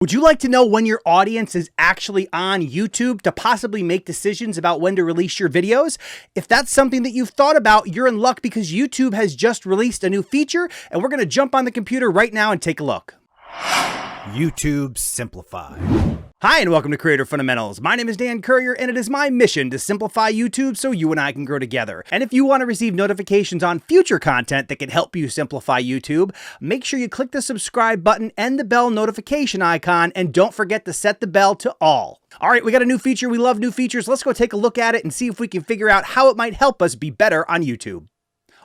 Would you like to know when your audience is actually on YouTube to possibly make decisions about when to release your videos? If that's something that you've thought about, you're in luck because YouTube has just released a new feature, and we're going to jump on the computer right now and take a look. YouTube Simplified. Hi, and welcome to Creator Fundamentals. My name is Dan Courier, and it is my mission to simplify YouTube so you and I can grow together. And if you want to receive notifications on future content that can help you simplify YouTube, make sure you click the subscribe button and the bell notification icon, and don't forget to set the bell to all. All right, we got a new feature. We love new features. Let's go take a look at it and see if we can figure out how it might help us be better on YouTube.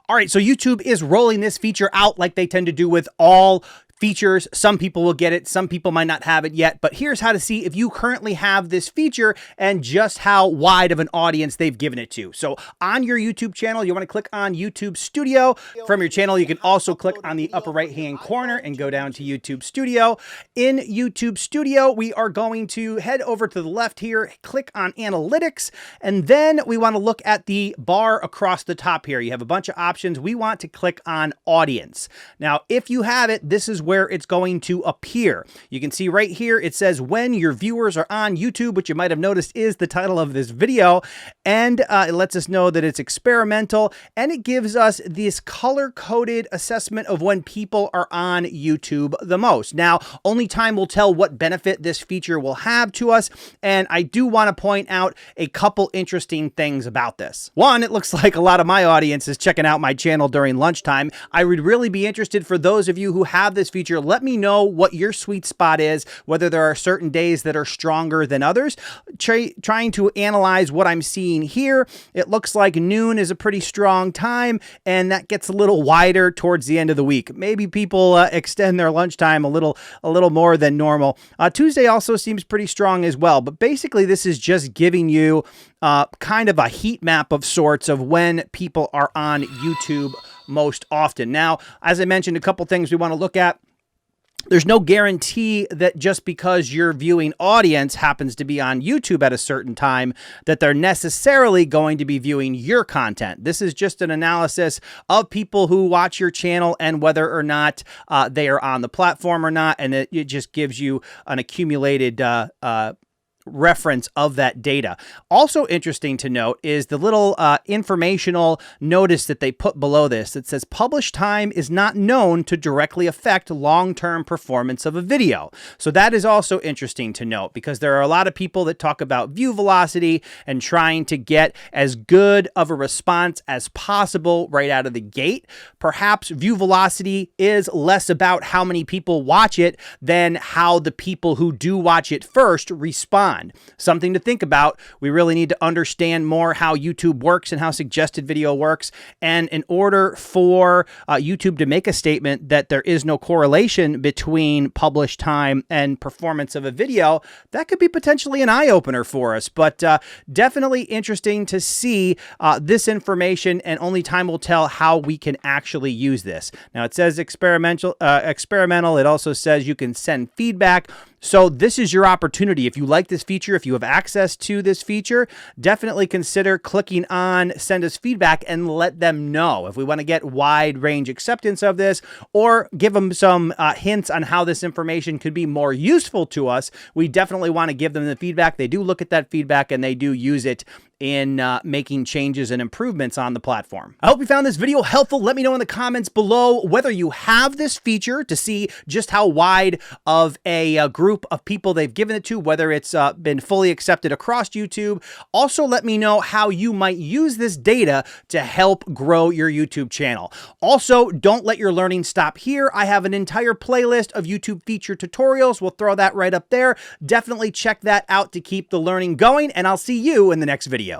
All right, so YouTube is rolling this feature out like they tend to do with all features. Some people will get it, some people might not have it yet, but here's how to see if you currently have this feature and just how wide of an audience they've given it to. So on your YouTube channel, you want to click on YouTube Studio. From your channel, you can also click on the upper right-hand corner and go down to YouTube Studio. In YouTube Studio, we are going to head over to the left here, click on Analytics, and then we want to look at the bar across the top here. You have a bunch of options. We want to click on Audience. Now, if you have it, this is where it's going to appear. You can see right here, it says when your viewers are on YouTube, which you might have noticed is the title of this video. And it lets us know that it's experimental, and it gives us this color-coded assessment of when people are on YouTube the most. Now, only time will tell what benefit this feature will have to us. And I do want to point out a couple interesting things about this. One, it looks like a lot of my audience is checking out my channel during lunchtime. I would really be interested for those of you who have this feature. Let me know what your sweet spot is, whether there are certain days that are stronger than others. Trying to analyze what I'm seeing here, it looks like noon is a pretty strong time, and that gets a little wider towards the end of the week. Maybe people extend their lunchtime a little more than normal. Tuesday also seems pretty strong as well, but basically this is just giving you kind of a heat map of sorts of when people are on YouTube most often. Now, as I mentioned, a couple things we want to look at. There's no guarantee that just because your viewing audience happens to be on YouTube at a certain time, that they're necessarily going to be viewing your content. This is just an analysis of people who watch your channel and whether or not they are on the platform or not. And it just gives you an accumulated reference of that data. Also interesting to note is the little informational notice that they put below this that says publish time is not known to directly affect long-term performance of a video. So that is also interesting to note because there are a lot of people that talk about view velocity and trying to get as good of a response as possible right out of the gate. Perhaps view velocity is less about how many people watch it than how the people who do watch it first respond. Something to think about. We really need to understand more how YouTube works and how suggested video works. And in order for YouTube to make a statement that there is no correlation between publish time and performance of a video, that could be potentially an eye-opener for us. But definitely interesting to see this information, and only time will tell how we can actually use this. Now, it says experimental. It also says you can send feedback. So this is your opportunity. If you like this feature, if you have access to this feature, definitely consider clicking on send us feedback and let them know if we want to get wide range acceptance of this, or give them some hints on how this information could be more useful to us. We definitely want to give them the feedback. They do look at that feedback and they do use it in making changes and improvements on the platform. I hope you found this video helpful. Let me know in the comments below whether you have this feature to see just how wide of a group of people they've given it to, whether it's been fully accepted across YouTube. Also, let me know how you might use this data to help grow your YouTube channel. Also, don't let your learning stop here. I have an entire playlist of YouTube feature tutorials. We'll throw that right up there. Definitely check that out to keep the learning going, and I'll see you in the next video.